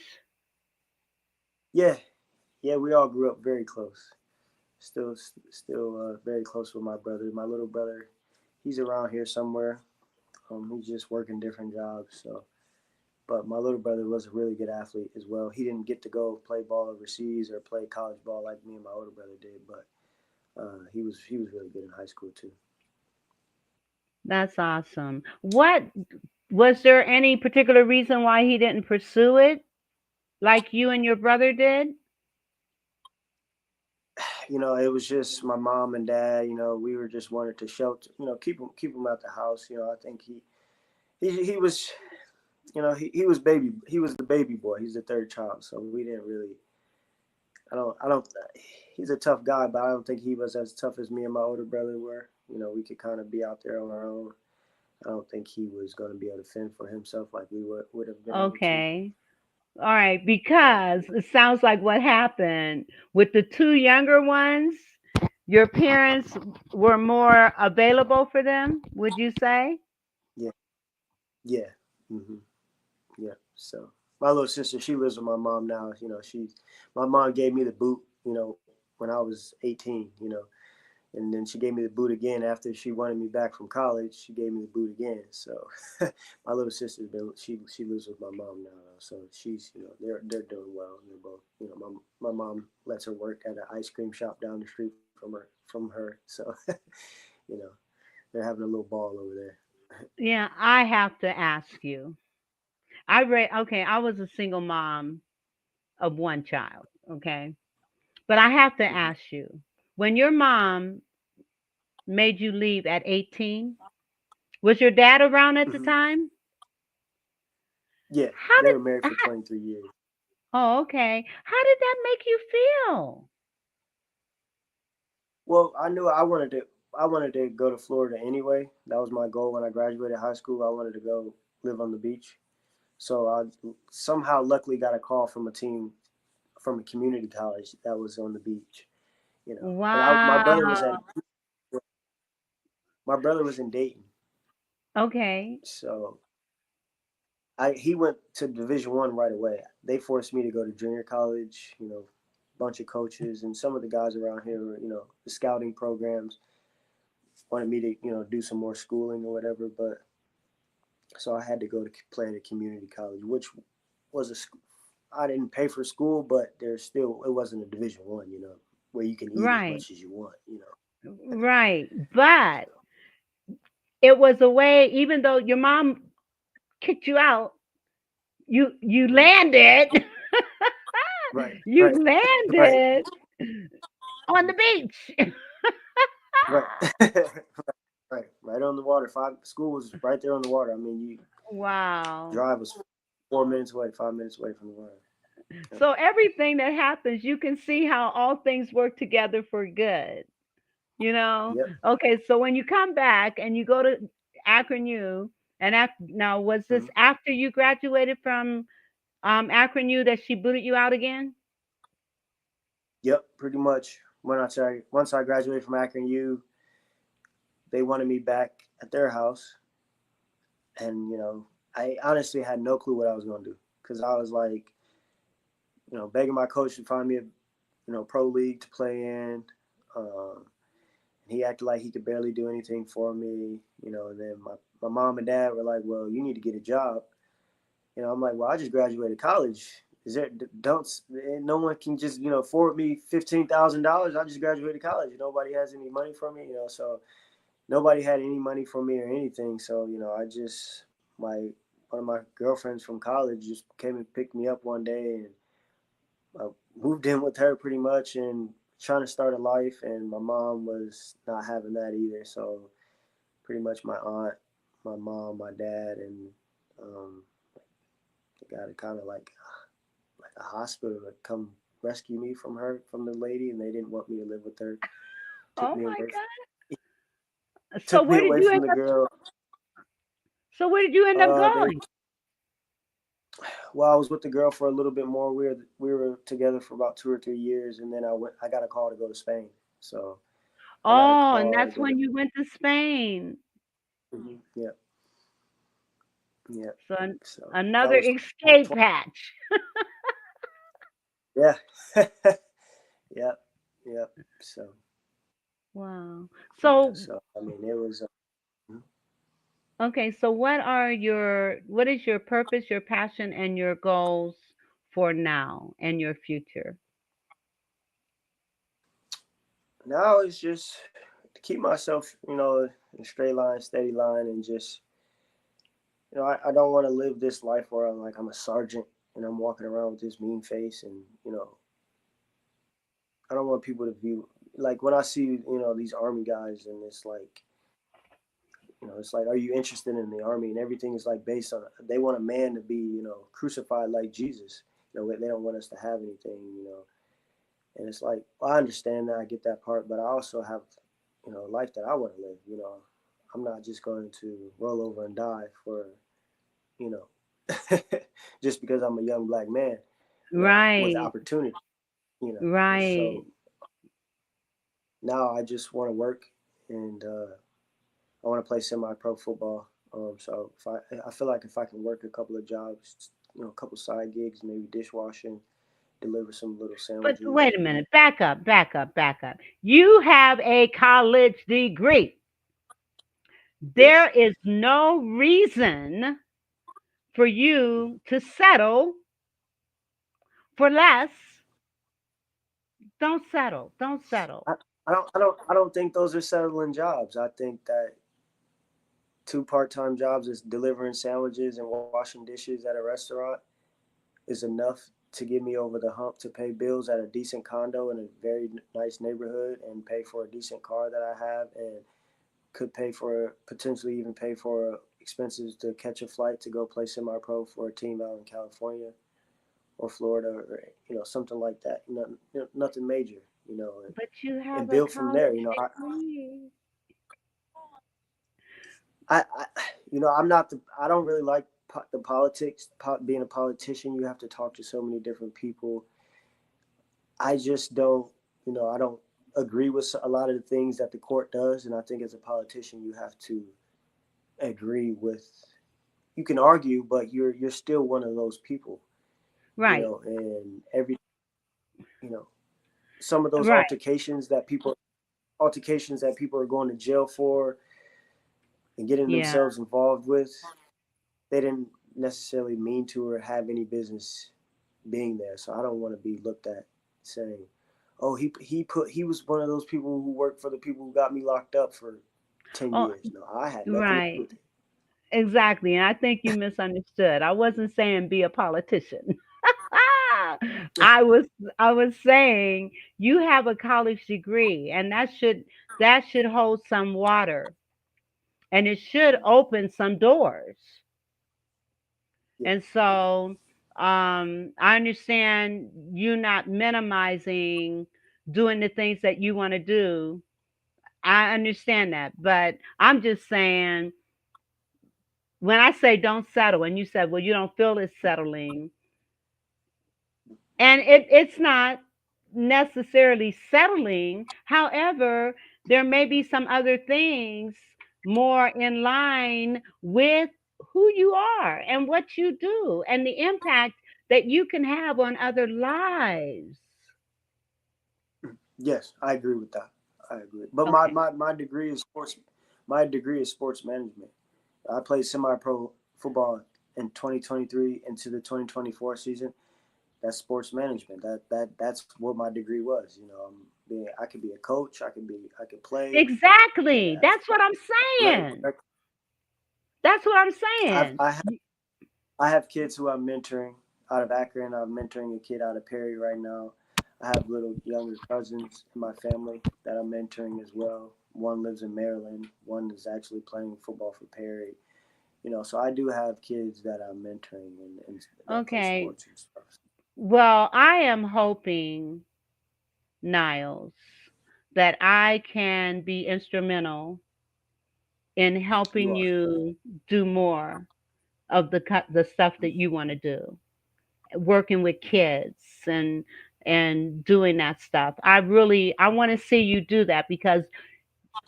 yeah, yeah, we all grew up very close. Still very close with my brother. My little brother, he's around here somewhere. He's just working different jobs. So, but my little brother was a really good athlete as well. He didn't get to go play ball overseas or play college ball like me and my older brother did, but he was really good in high school too. That's awesome. What was there any particular reason why he didn't pursue it like you and your brother did? It was just my mom and dad. We were just wanted to shelter. Keep him at the house. I think he was. He was baby. He was the baby boy. He's the third child, so we didn't really. I don't. He's a tough guy, but I don't think he was as tough as me and my older brother were. We could kind of be out there on our own. I don't think he was going to be able to fend for himself like we would have been able to. Okay. All right, So because it sounds like what happened with the two younger ones, your parents were more available for them, would you say? yeah, yeah, yeah. So my little sister, she lives with my mom now. My mom gave me the boot. When I was 18. And then she gave me the boot again after she wanted me back from college. She gave me the boot again. So my little sister's been she lives with my mom now, so she's they're doing well. They're both my mom lets her work at an ice cream shop down the street from her. So you know they're having a little ball over there. Yeah, I have to ask you. Okay, I was a single mom of one child, okay? But I have to hmm ask you, when your mom made you leave at 18, was your dad around at the hmm time? Yeah, How they did were married for how, 23 years. Oh, okay. How did that make you feel? Well, I knew I wanted to go to Florida anyway. That was my goal when I graduated high school. I wanted to go live on the beach. So I somehow luckily got a call from a team from a community college that was on the beach. And my brother was Wow. at my brother was in Dayton, Okay. so he went to Division 1 right away. They forced me to go to junior college. Bunch of coaches and some of the guys around here, the scouting programs wanted me to do some more schooling or whatever. But so I had to go to play at a community college, which was I didn't pay for school, but it wasn't a Division 1, where you can eat as Right. much as you want. Right. But it was a way, even though your mom kicked you out, you Mhm. Oh, landed. right, You right, right, landed on the beach. right, right on the water. School was right there on the water. I mean, you Wow. drive was 4 minutes away, 5 minutes away from the water. Yep. So everything that happens, you can see how all things work together for good. You know? Yep. Okay, so when you come back and you go to Akron U, and now was this hmm after you graduated from Akron U that she booted you out again? Yep. Pretty much. Once I graduated from Akron U, they wanted me back at their house, and I honestly had no clue what I was going to do because I was like, begging my coach to find me a pro league to play in. Um, he acted like he could barely do anything for me, and then my mom and dad were like, well, you need to get a job. I'm like, well, I just graduated college. Is there don't no one can just forward me $15,000? I just graduated college. Nobody has any money for me. So nobody had any money for me or anything. So I just my one of my girlfriends from college just came and picked me up one day, and I moved in with her pretty much and trying to start a life. And my mom was not having that either. So pretty much my aunt, my mom, my dad, and um, they got a kind of like a hospital to come rescue me from the lady, and they didn't want me to live with her. Took Oh me my away, God. took me away from the girl. So where did you end up They going? Well, I was with the girl for a little bit more. We were together for about 2 or 3 years, and then I got a call to go to Spain. So I got a Oh, and call to that's go to. when you went to Spain. Yeah, yeah. So So that another was escape hatch. yeah, yeah, yeah. So Wow. yeah, So so I mean, it was. okay, so what is your purpose, your passion, and your goals for now and your future? Now it's just to keep myself, in a straight line, steady line, and just, I don't want to live this life where I'm a sergeant and I'm walking around with this mean face, and I don't want people to view like when I see these army guys, and it's like, are you interested in the army? And everything is like based on they want a man to be crucified like Jesus. They don't want us to have anything. And it's like, well, I understand that, I get that part, but I also have a life that I want to live. I'm not just going to roll over and die for you know just because I'm a young black man with Right, opportunity. right. So now I just want to work, and I want to play semi-pro football. So I feel like if I can work a couple of jobs, a couple side gigs, maybe dishwashing, deliver some little But sandwiches. wait a minute, back up, back up, back up. You have a college degree. There Yes. is no reason for you to settle for less. Don't settle. Don't settle. I, I don't think those are settling jobs. I think that two part-time jobs is delivering sandwiches and washing dishes at a restaurant is enough to get me over the hump to pay bills at a decent condo in a very nice neighborhood, and pay for a decent car that I have, and could potentially even pay for expenses to catch a flight to go play semi-pro for a team out in California or Florida, or something like that. Nothing major, But you and have a build from there. college degree. I I'm not I don't really like the politics. Being a politician, you have to talk to so many different people. I just don't, I don't agree with a lot of the things that the court does, and I think as a politician, you have to agree with. You can argue, but you're still one of those people, Right, and you know, some of those right. altercations that people are going to jail for and getting Yeah. themselves involved with, they didn't necessarily mean to or have any business being there. So I don't want to be looked at saying, "Oh, he was one of those people who worked for the people who got me locked up for 10 Oh, years." No, I had nothing to do right. with it. Exactly. And I think you misunderstood. I wasn't saying be a politician. I was I was saying you have a college degree and that should hold some water and it should open some doors. Yeah, And so I understand you not minimizing doing the things that you want to do. I understand that, but I'm just saying when I say don't settle, and you said, well, you don't feel it's settling, and it's not necessarily settling. However, there may be some other things more in line with who you are and what you do and the impact that you can have on other lives. yes, I agree with that. I agree. But my, Okay. my, my degree is sports. My degree is sports management. I played semi-pro football in 2023 into the 2024 season. That's sports management. That's what my degree was. I could be a coach. I could play. Exactly. As That's what I'm athletic saying. director. That's what I'm I've, saying. I have I have kids who I'm mentoring out of Akron. I'm mentoring a kid out of Perry right now. I have little younger cousins in my family that I'm mentoring as well. one lives in Maryland. One is actually playing football for Perry. So I do have kids that I'm mentoring and that play Okay. sports and stuff. Well, I am hoping, Niles, that I can be instrumental in You helping are. you do more of the stuff that you want to do, working with kids and doing that stuff. I want to see you do that because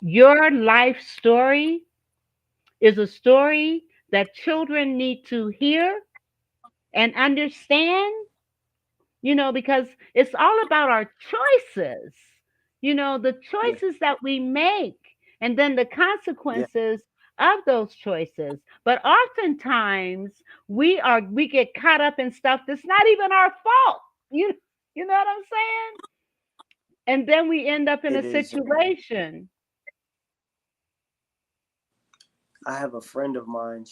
your life story is a story that children need to hear and understand, because it's all about our choices, the Yeah. choices that we make, and then the Yeah. consequences of those choices. But oftentimes we get caught up in stuff that's not even our fault. You you know what I'm saying? And then we end up in a It is. situation. I have a friend of mine.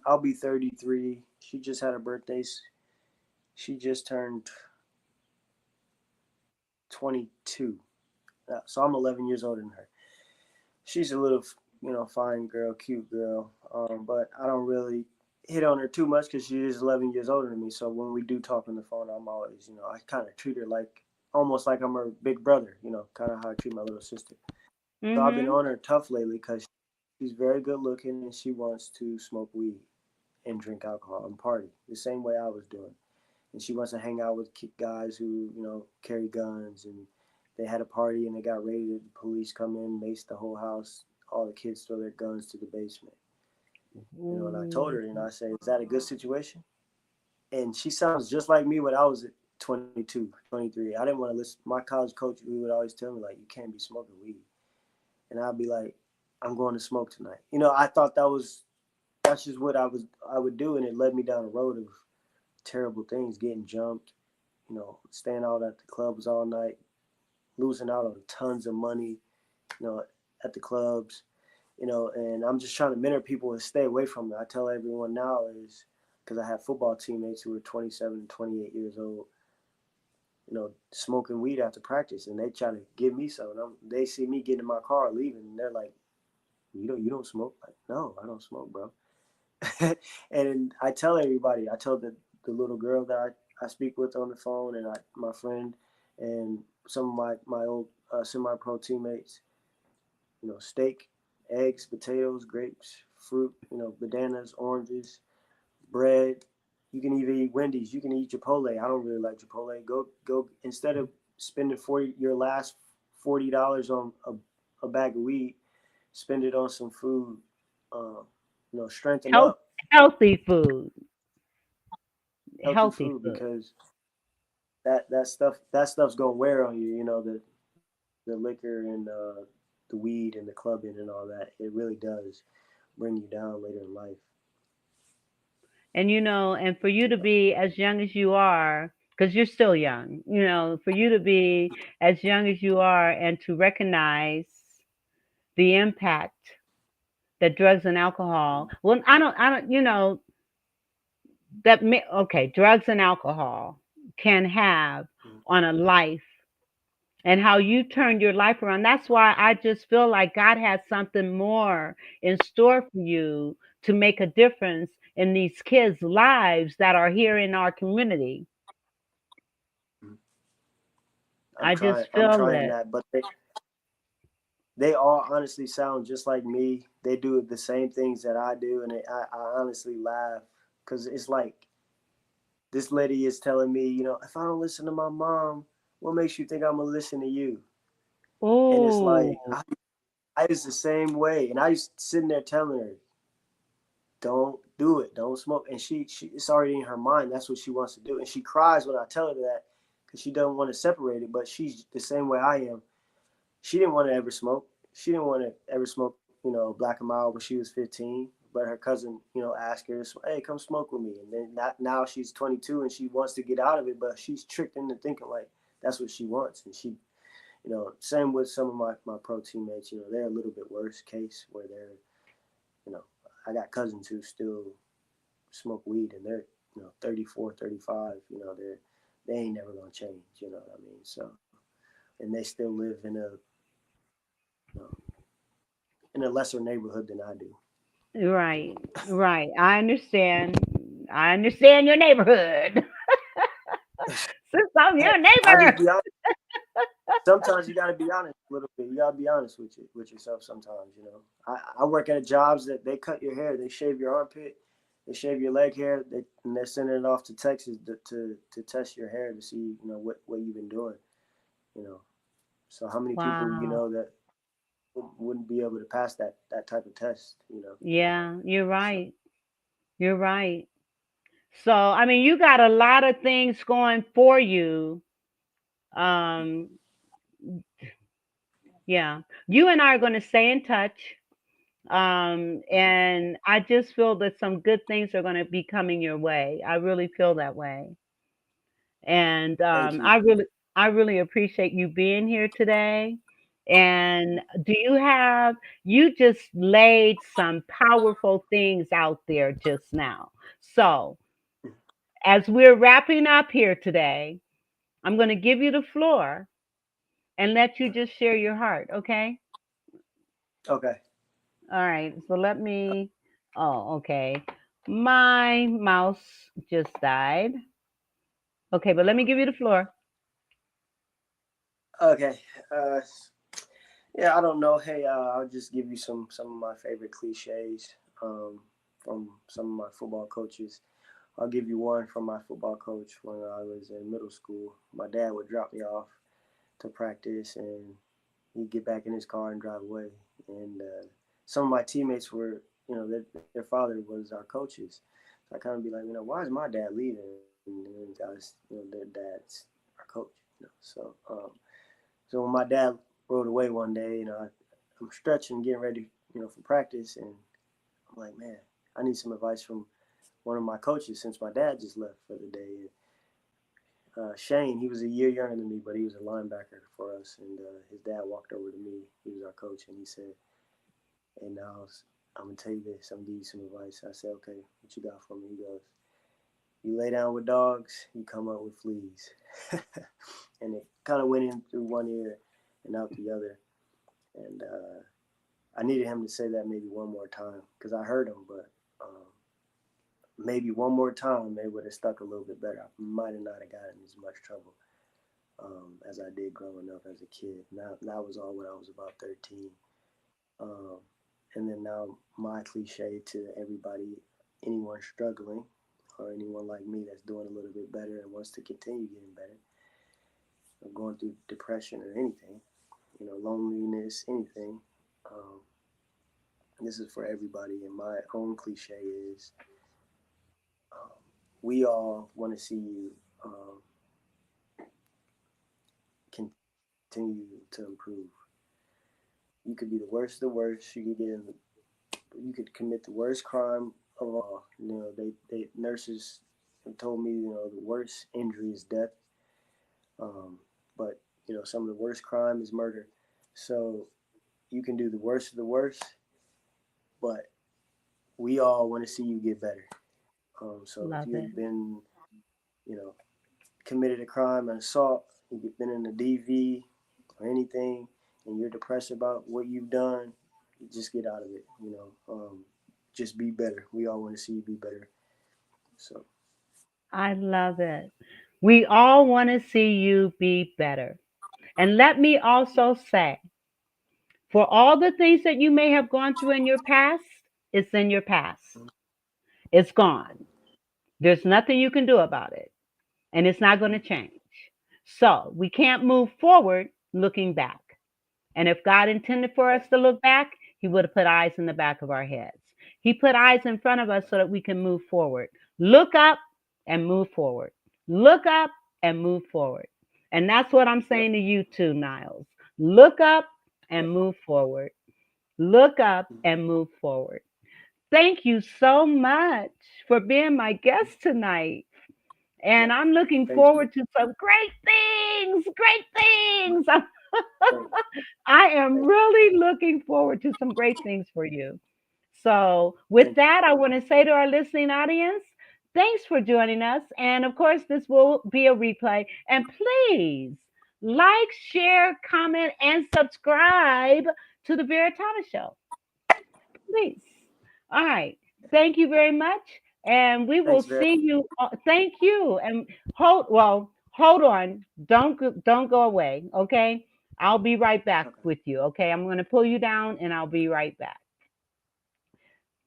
I'll be 33. She just had her birthday. She just turned 22. So I'm 11 years older than her. She's a little, fine girl, cute girl. But I don't really hit on her too much because she is 11 years older than me. So when we do talk on the phone, I'm always, I kind of treat her like almost like I'm her big brother. Kind of how I treat my little sister. So I've been Mhm. on her tough lately because she's very good looking and she wants to smoke weed and drink alcohol and party the same way I was doing. And she wants to hang out with guys who carry guns. And they had a party and they got raided. The police come in, mace the whole house. All the kids throw their guns to the basement. And I told her, I say, is that a good situation? And she sounds just like me when I was 22, 23. I didn't want to listen. My college coach, he would always tell me, like, you can't be smoking weed. And I'd be like, I'm going to smoke tonight. I thought that's just what I would do. And it led me down a road of terrible things, getting jumped, staying out at the clubs all night, losing out on tons of money, you know, at the clubs, and I'm just trying to mentor people and stay away from it. I tell everyone now is because I have football teammates who are 27 and 28 years old, smoking weed after practice, and they try to give me some. And they see me getting in my car leaving, and they're like, "You don't smoke?" Like, no, I don't smoke, bro. And I tell everybody, I tell the little girl that I speak with on the phone, and my friend, and some of my old semi-pro teammates, steak, eggs, potatoes, grapes, fruit, bananas, oranges, bread. You can even eat Wendy's. You can eat Chipotle. I don't really like Chipotle. Go instead of spending your last $40 on a bag of weed, spend it on some food. Uh, strengthen Health, up, healthy food. healthy Healthy food, food. because that stuff's gonna wear on you. The liquor and the weed and the clubbing and all that. It really does bring you down later in life. And for you to be as young as you are, because you're still young, for you to be as young as you are and to recognize the impact that drugs and alcohol, well, I don't, okay, drugs and alcohol can have Mm-hmm. on a life and how you turned your life around. That's why I just feel like God has something more in store for you to make a difference in these kids' lives that are here in our community. I'm I trying. just I'm feel trying it. that, but they all honestly sound just like me. They do the same things that I do, and I honestly laugh because it's like this lady is telling me, if I don't listen to my mom, what makes you think I'm gonna listen to you? And it's like Oh, I was the same way, and I was sitting there telling her, "Don't do it, don't smoke." And she it's already in her mind. That's what she wants to do, and she cries when I tell her that because she doesn't want to separate it. But she's the same way I am. She didn't want to ever smoke. She didn't want to ever smoke, black and mild when she was 15. But her cousin, asked her, "Hey, come smoke with me." And then now she's 22 and she wants to get out of it, but she's tricked into thinking like that's what she wants. And she, same with some of my pro teammates. They're a little bit worse case where they're, you know, I got cousins who still smoke weed and they're, 34, 35. They ain't never gonna change. You know what I mean? So, and they still live in a in a lesser neighborhood than I do. Right, right. I understand your neighborhood. Since I'm Hey, your I just neighbor. be honest. Sometimes you got to be honest a little bit. You got to be honest with yourself. Sometimes, I work at jobs that they cut your hair, they shave your armpit, they shave your leg hair, and they're sending it off to Texas to test your hair to see what you've been doing. You know, so how many people Wow. that wouldn't be able to pass that type of test? Yeah, you're So right. You're right. So, I mean, you got a lot of things going for you. Um, yeah. You and I are going to stay in touch. And I just feel that some good things are going to be coming your way. I really feel that way. And thank you. I really appreciate you being here today. And you just laid some powerful things out there just now. So, as we're wrapping up here today, I'm going to give you the floor and let you just share your heart, okay? Okay. All right. So okay. My mouse just died. Okay, but let me give you the floor. Okay. Uh, yeah, I don't know. Hey, I'll just give you some of my favorite cliches from some of my football coaches. I'll give you one from my football coach when I was in middle school. My dad would drop me off to practice, and he'd get back in his car and drive away. And some of my teammates were, their father was our coaches. So I kind of be like, why is my dad leaving? And guys, their dad's our coach. So when my dad rode away one day, I'm stretching, getting ready, for practice, and I'm like, man, I need some advice from one of my coaches since my dad just left for the day. Shane, he was a year younger than me, but he was a linebacker for us. And his dad walked over to me. He was our coach, and he said, "Hey, Nyles, I'm gonna tell you this. I'm gonna give you some advice." I said, "Okay, what you got for me?" He goes, "You lay down with dogs, you come up with fleas." And it kind of went in through one ear and out the other. And I needed him to say that maybe one more time because I heard him, but maybe one more time it would have stuck a little bit better. I might have not have gotten as much trouble as I did growing up as a kid. Now that was all when I was about 13. Um, and then now my cliche to everybody, anyone struggling or anyone like me that's doing a little bit better and wants to continue getting better, or going through depression or anything, loneliness, anything. Um, this is for everybody. And my own cliche is, um, we all want to see you continue to improve. You could be the worst of the worst. You could commit the worst crime of all. They nurses told me, the worst injury is death. But some of the worst crime is murder. So you can do the worst of the worst, but we all want to see you get better. So if Love it. you've been, you know, committed a crime, an assault, you've been in the DV or anything, and you're depressed about what you've done, just get out of it. Just be better. We all want to see you be better. So I love it. We all want to see you be better. And let me also say, for all the things that you may have gone through in your past, it's in your past. It's gone. There's nothing you can do about it. And it's not going to change. So we can't move forward looking back. And if God intended for us to look back, He would have put eyes in the back of our heads. He put eyes in front of us so that we can move forward. Look up and move forward. Look up and move forward. And that's what I'm yep, saying to you too, Nyles. Look up and yep. move forward. Look up and move forward. Thank you so much for being my guest tonight. And Yep. I'm looking Thank you. forward to some great things. Great things. Thank, I am thank, really looking forward to some great things for you. So, with thank you. that, I want to say to our listening audience, thanks for joining us. And of course, this will be a replay. And please like, share, comment, and subscribe to the Vera Thomas Show. Please. All right. Thank you very much. And we will Thanks, Vera. see you. Thank you. And hold on. Don't go away. Okay. I'll be right back Okay. with you. Okay. I'm going to pull you down and I'll be right back.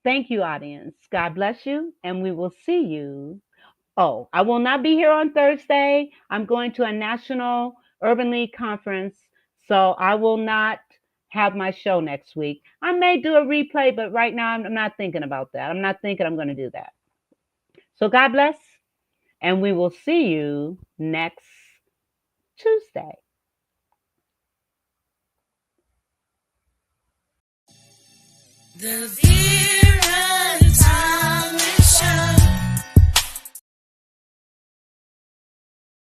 Thank you, audience. God bless you. And we will see you. Oh, I will not be here on Thursday. I'm going to a national Urban League conference. So I will not have my show next week. I may do a replay, but right now I'm not thinking about that. I'm not thinking I'm going to do that. So God bless, and we will see you next Tuesday. The Vera